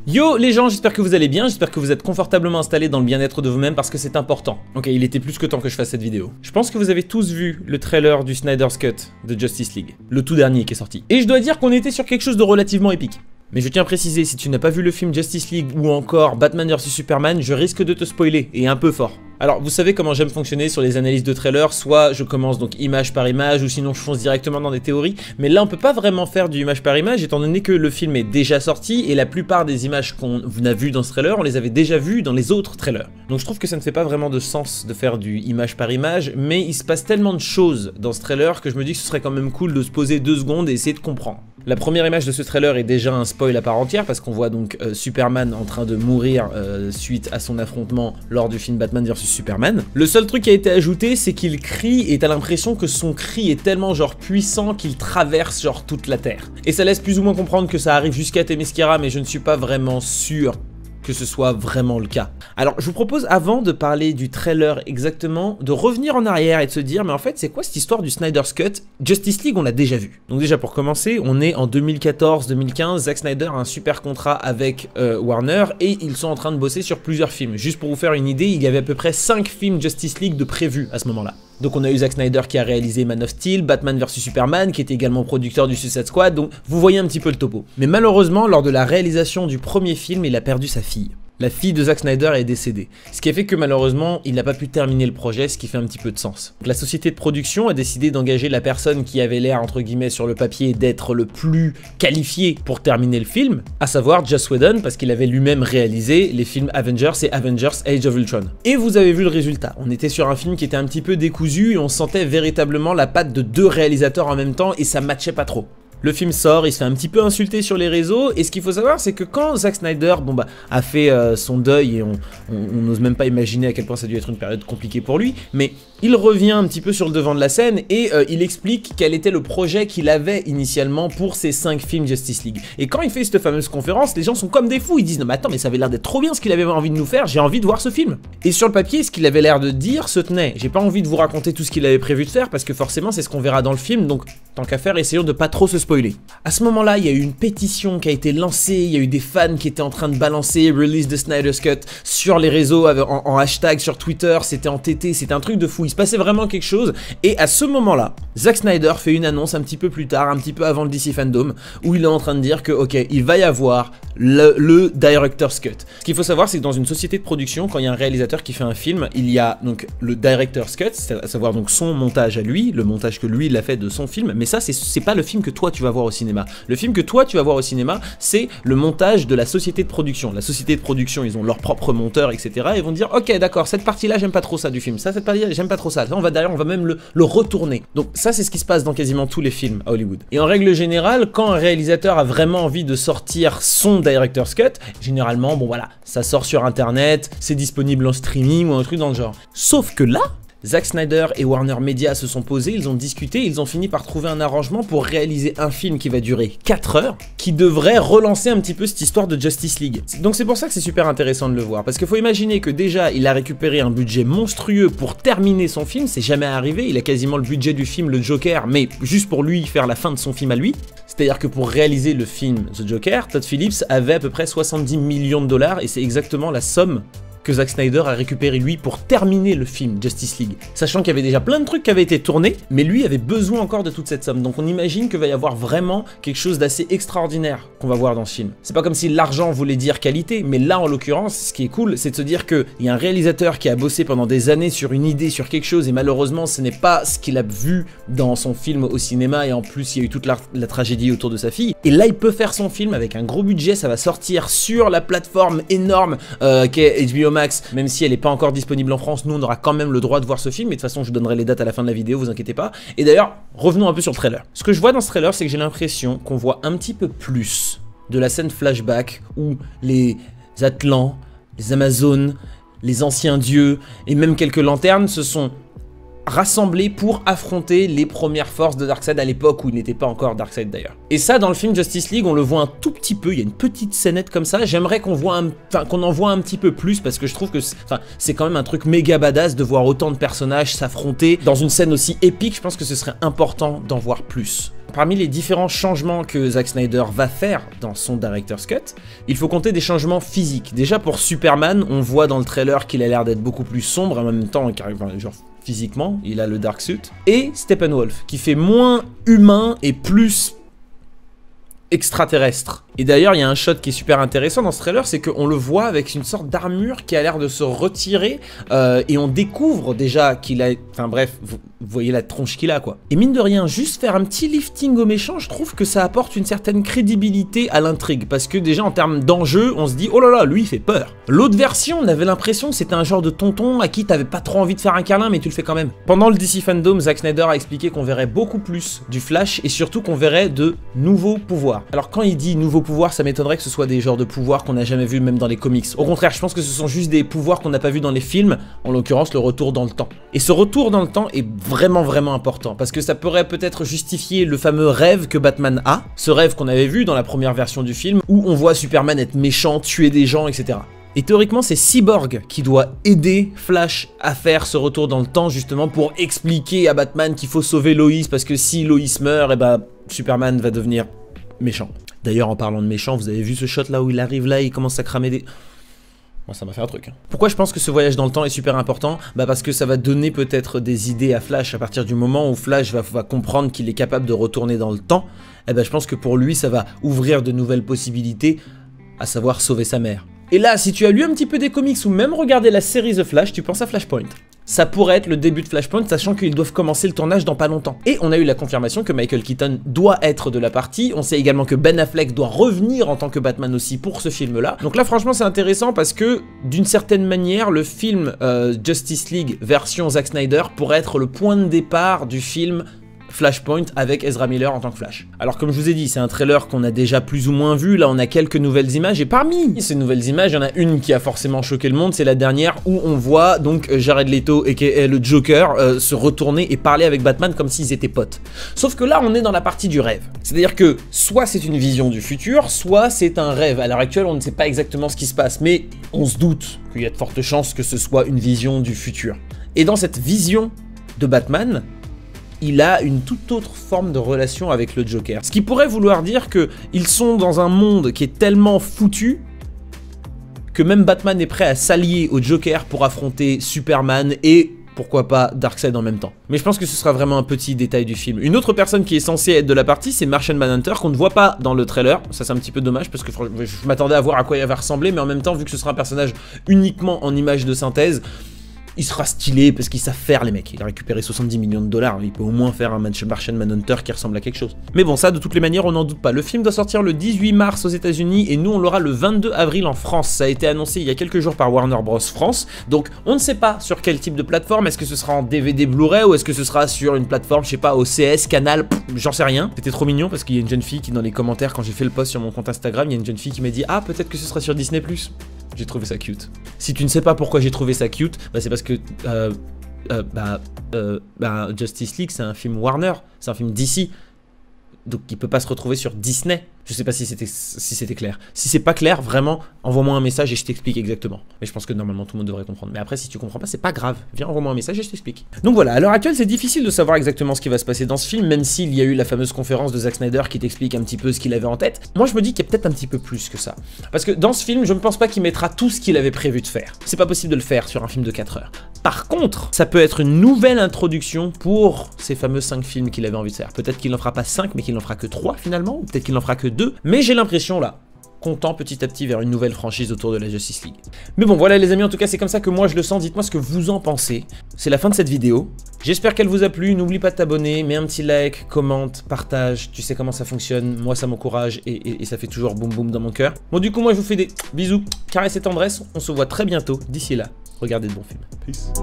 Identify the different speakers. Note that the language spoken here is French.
Speaker 1: Yo les gens, j'espère que vous allez bien, j'espère que vous êtes confortablement installés dans le bien-être de vous-même parce que c'est important. Ok, il était plus que temps que je fasse cette vidéo. Je pense que vous avez tous vu le trailer du Snyder's Cut de Justice League, le tout dernier qui est sorti. Et je dois dire qu'on était sur quelque chose de relativement épique. Mais je tiens à préciser, si tu n'as pas vu le film Justice League ou encore Batman vs Superman, je risque de te spoiler, et un peu fort. Alors, vous savez comment j'aime fonctionner sur les analyses de trailers, soit je commence donc image par image, ou sinon je fonce directement dans des théories, mais là on peut pas vraiment faire du image par image, étant donné que le film est déjà sorti, et la plupart des images qu'on a vues dans ce trailer, on les avait déjà vues dans les autres trailers. Donc je trouve que ça ne fait pas vraiment de sens de faire du image par image, mais il se passe tellement de choses dans ce trailer que je me dis que ce serait quand même cool de se poser 2 secondes et essayer de comprendre. La première image de ce trailer est déjà un spoil à part entière, parce qu'on voit donc Superman en train de mourir suite à son affrontement lors du film Batman vs Superman. Le seul truc qui a été ajouté, c'est qu'il crie et t'as l'impression que son cri est tellement genre puissant qu'il traverse genre toute la Terre. Et ça laisse plus ou moins comprendre que ça arrive jusqu'à Themyscira, mais je ne suis pas vraiment sûr que ce soit vraiment le cas. Alors je vous propose, avant de parler du trailer exactement, de revenir en arrière et de se dire mais en fait c'est quoi cette histoire du Snyder's Cut? Justice League on l'a déjà vu. Donc déjà pour commencer, on est en 2014-2015, Zack Snyder a un super contrat avec Warner et ils sont en train de bosser sur plusieurs films. Juste pour vous faire une idée, il y avait à peu près 5 films Justice League de prévus à ce moment-là. Donc on a eu Zack Snyder qui a réalisé Man of Steel, Batman vs Superman, qui était également producteur du Suicide Squad, donc vous voyez un petit peu le topo. Mais malheureusement, lors de la réalisation du premier film, il a perdu sa fille. La fille de Zack Snyder est décédée. Ce qui a fait que malheureusement, il n'a pas pu terminer le projet, ce qui fait un petit peu de sens. Donc, la société de production a décidé d'engager la personne qui avait l'air, entre guillemets, sur le papier, d'être le plus qualifié pour terminer le film, à savoir Joss Whedon, parce qu'il avait lui-même réalisé les films Avengers et Avengers Age of Ultron. Et vous avez vu le résultat. On était sur un film qui était un petit peu décousu et on sentait véritablement la patte de 2 réalisateurs en même temps et ça matchait pas trop. Le film sort, il se fait un petit peu insulter sur les réseaux, et ce qu'il faut savoir, c'est que quand Zack Snyder a fait son deuil, et on n'ose même pas imaginer à quel point ça a dû être une période compliquée pour lui, mais il revient un petit peu sur le devant de la scène, et il explique quel était le projet qu'il avait initialement pour ces 5 films Justice League. Et quand il fait cette fameuse conférence, les gens sont comme des fous, ils disent « Non mais attends, mais ça avait l'air d'être trop bien ce qu'il avait envie de nous faire, j'ai envie de voir ce film !» Et sur le papier, ce qu'il avait l'air de dire se tenait. J'ai pas envie de vous raconter tout ce qu'il avait prévu de faire, parce que forcément c'est ce qu'on verra dans le film, donc tant qu'à faire, essayons de pas trop se spoiler. À ce moment-là, il y a eu une pétition qui a été lancée, il y a eu des fans qui étaient en train de balancer Release the Snyder's Cut sur les réseaux en hashtag sur Twitter, c'était entêté, c'était un truc de fou, il se passait vraiment quelque chose. Et à ce moment-là, Zack Snyder fait une annonce un petit peu plus tard, un petit peu avant le DC Fandom, où il est en train de dire que ok, il va y avoir le Director's Cut. Ce qu'il faut savoir, c'est que dans une société de production, quand il y a un réalisateur qui fait un film, il y a donc le Director's Cut, à savoir donc son montage à lui, le montage que lui il a fait de son film, mais ça c'est pas le film que toi tu vas voir au cinéma. Le film que toi tu vas voir au cinéma, c'est le montage de la société de production. La société de production, ils ont leur propre monteur, etc. Et ils vont dire ok d'accord, cette partie-là j'aime pas trop ça du film, ça cette partie-là j'aime pas trop ça. Là on va derrière, on va même le retourner. Donc ça c'est ce qui se passe dans quasiment tous les films à Hollywood. Et en règle générale, quand un réalisateur a vraiment envie de sortir son Director's Cut, généralement bon voilà, ça sort sur internet, c'est disponible en streaming ou un truc dans le genre. Sauf que là, Zack Snyder et Warner Media se sont posés, ils ont discuté, ils ont fini par trouver un arrangement pour réaliser un film qui va durer 4 heures, qui devrait relancer un petit peu cette histoire de Justice League. Donc c'est pour ça que c'est super intéressant de le voir, parce qu'il faut imaginer que déjà il a récupéré un budget monstrueux pour terminer son film, c'est jamais arrivé, il a quasiment le budget du film Le Joker, mais juste pour lui faire la fin de son film à lui. C'est-à-dire que pour réaliser le film The Joker, Todd Phillips avait à peu près 70 millions de dollars et c'est exactement la somme que Zack Snyder a récupéré lui pour terminer le film Justice League, sachant qu'il y avait déjà plein de trucs qui avaient été tournés, mais lui avait besoin encore de toute cette somme, donc on imagine qu'il va y avoir vraiment quelque chose d'assez extraordinaire qu'on va voir dans ce film. C'est pas comme si l'argent voulait dire qualité, mais là en l'occurrence, ce qui est cool, c'est de se dire qu'il y a un réalisateur qui a bossé pendant des années sur une idée, sur quelque chose, et malheureusement ce n'est pas ce qu'il a vu dans son film au cinéma, et en plus il y a eu toute la tragédie autour de sa fille, et là il peut faire son film avec un gros budget, ça va sortir sur la plateforme énorme qu'est HBO Max, même si elle n'est pas encore disponible en France, nous on aura quand même le droit de voir ce film, et de toute façon je vous donnerai les dates à la fin de la vidéo, vous inquiétez pas. Et d'ailleurs, revenons un peu sur le trailer. Ce que je vois dans ce trailer, c'est que j'ai l'impression qu'on voit un petit peu plus de la scène flashback où les Atlants, les Amazones, les anciens dieux et même quelques lanternes se sont rassemblés pour affronter les premières forces de Darkseid à l'époque où il n'était pas encore Darkseid d'ailleurs. Et ça, dans le film Justice League, on le voit un tout petit peu, il y a une petite scénette comme ça. J'aimerais qu'on en voit un petit peu plus parce que je trouve que c'est quand même un truc méga badass de voir autant de personnages s'affronter dans une scène aussi épique. Je pense que ce serait important d'en voir plus. Parmi les différents changements que Zack Snyder va faire dans son Director's Cut, il faut compter des changements physiques. Déjà pour Superman, on voit dans le trailer qu'il a l'air d'être beaucoup plus sombre, en même temps, genre physiquement, il a le dark suit. Et Steppenwolf, qui fait moins humain et plus extraterrestre. Et d'ailleurs, il y a un shot qui est super intéressant dans ce trailer, c'est qu'on le voit avec une sorte d'armure qui a l'air de se retirer, et on découvre déjà qu'il a... Enfin bref, vous voyez la tronche qu'il a, quoi. Et mine de rien, juste faire un petit lifting au méchant, je trouve que ça apporte une certaine crédibilité à l'intrigue, parce que déjà en termes d'enjeu, on se dit, oh là là, lui il fait peur. L'autre version, on avait l'impression que c'était un genre de tonton à qui t'avais pas trop envie de faire un câlin, mais tu le fais quand même. Pendant le DC Fandom, Zack Snyder a expliqué qu'on verrait beaucoup plus du Flash, et surtout qu'on verrait de nouveaux pouvoirs. Alors quand il dit nouveaux pouvoirs, ça m'étonnerait que ce soit des genres de pouvoirs qu'on n'a jamais vu même dans les comics. Au contraire, je pense que ce sont juste des pouvoirs qu'on n'a pas vu dans les films, en l'occurrence le retour dans le temps. Et ce retour dans le temps est vraiment important, parce que ça pourrait peut-être justifier le fameux rêve que Batman a, ce rêve qu'on avait vu dans la première version du film, où on voit Superman être méchant, tuer des gens, etc. Et théoriquement, c'est Cyborg qui doit aider Flash à faire ce retour dans le temps, justement pour expliquer à Batman qu'il faut sauver Lois, parce que si Lois meurt, et bah Superman va devenir méchant. D'ailleurs, en parlant de méchant, vous avez vu ce shot là où il arrive là, il commence à cramer des... Moi, ça m'a fait un truc. Pourquoi je pense que ce voyage dans le temps est super important? Bah parce que ça va donner peut-être des idées à Flash à partir du moment où Flash va comprendre qu'il est capable de retourner dans le temps. Et bah je pense que pour lui, ça va ouvrir de nouvelles possibilités, à savoir sauver sa mère. Et là, si tu as lu un petit peu des comics ou même regardé la série The Flash, tu penses à Flashpoint. Ça pourrait être le début de Flashpoint, sachant qu'ils doivent commencer le tournage dans pas longtemps. Et on a eu la confirmation que Michael Keaton doit être de la partie. On sait également que Ben Affleck doit revenir en tant que Batman aussi pour ce film-là. Donc là, franchement, c'est intéressant parce que, d'une certaine manière, le film Justice League version Zack Snyder pourrait être le point de départ du film Flashpoint avec Ezra Miller en tant que Flash. Alors comme je vous ai dit, c'est un trailer qu'on a déjà plus ou moins vu, là on a quelques nouvelles images, et parmi ces nouvelles images, il y en a une qui a forcément choqué le monde, c'est la dernière où on voit donc Jared Leto aka le Joker se retourner et parler avec Batman comme s'ils étaient potes. Sauf que là on est dans la partie du rêve. C'est-à-dire que soit c'est une vision du futur, soit c'est un rêve. À l'heure actuelle on ne sait pas exactement ce qui se passe, mais on se doute qu'il y a de fortes chances que ce soit une vision du futur. Et dans cette vision de Batman, il a une toute autre forme de relation avec le Joker. Ce qui pourrait vouloir dire qu'ils sont dans un monde qui est tellement foutu que même Batman est prêt à s'allier au Joker pour affronter Superman et pourquoi pas Darkseid en même temps. Mais je pense que ce sera vraiment un petit détail du film. Une autre personne qui est censée être de la partie, c'est Martian Manhunter, qu'on ne voit pas dans le trailer. Ça c'est un petit peu dommage parce que je m'attendais à voir à quoi il va ressembler, mais en même temps, vu que ce sera un personnage uniquement en image de synthèse, il sera stylé parce qu'ils savent faire les mecs. Il a récupéré 70 millions de dollars, il peut au moins faire un Martian Manhunter qui ressemble à quelque chose. Mais bon, ça de toutes les manières on n'en doute pas. Le film doit sortir le 18 mars aux États-Unis et nous on l'aura le 22 avril en France. Ça a été annoncé il y a quelques jours par Warner Bros France. Donc on ne sait pas sur quel type de plateforme. Est-ce que ce sera en DVD Blu-ray ou est-ce que ce sera sur une plateforme, je sais pas, OCS, Canal, j'en sais rien. C'était trop mignon parce qu'il y a une jeune fille qui dans les commentaires quand j'ai fait le post sur mon compte Instagram, il y a une jeune fille qui m'a dit ah peut-être que ce sera sur Disney+. J'ai trouvé ça cute. Si tu ne sais pas pourquoi j'ai trouvé ça cute, bah c'est parce que Justice League c'est un film Warner, c'est un film DC, donc il peut pas se retrouver sur Disney. Je sais pas si c'était clair. Si c'est pas clair, vraiment, envoie-moi un message et je t'explique exactement. Mais je pense que normalement tout le monde devrait comprendre. Mais après, si tu comprends pas, c'est pas grave. Viens, envoie-moi un message et je t'explique. Donc voilà, à l'heure actuelle, c'est difficile de savoir exactement ce qui va se passer dans ce film, même s'il y a eu la fameuse conférence de Zack Snyder qui t'explique un petit peu ce qu'il avait en tête. Moi, je me dis qu'il y a peut-être un petit peu plus que ça. Parce que dans ce film, je ne pense pas qu'il mettra tout ce qu'il avait prévu de faire. C'est pas possible de le faire sur un film de 4 heures. Par contre, ça peut être une nouvelle introduction pour ces fameux 5 films qu'il avait envie de faire. Peut-être qu'il n'en fera pas 5, mais qu'il n'en fera que 3 finalement, ou peut-être qu'il n'en fera que 2. Mais j'ai l'impression là, qu'on tend petit à petit vers une nouvelle franchise autour de la Justice League. Mais bon voilà les amis, en tout cas c'est comme ça que moi je le sens, dites-moi ce que vous en pensez. C'est la fin de cette vidéo, j'espère qu'elle vous a plu, n'oublie pas de t'abonner, mets un petit like, commente, partage, tu sais comment ça fonctionne, moi ça m'encourage et ça fait toujours boum boum dans mon cœur. Bon du coup moi je vous fais des bisous, caresses et tendresse, on se voit très bientôt, d'ici là, regardez de bons films. Peace.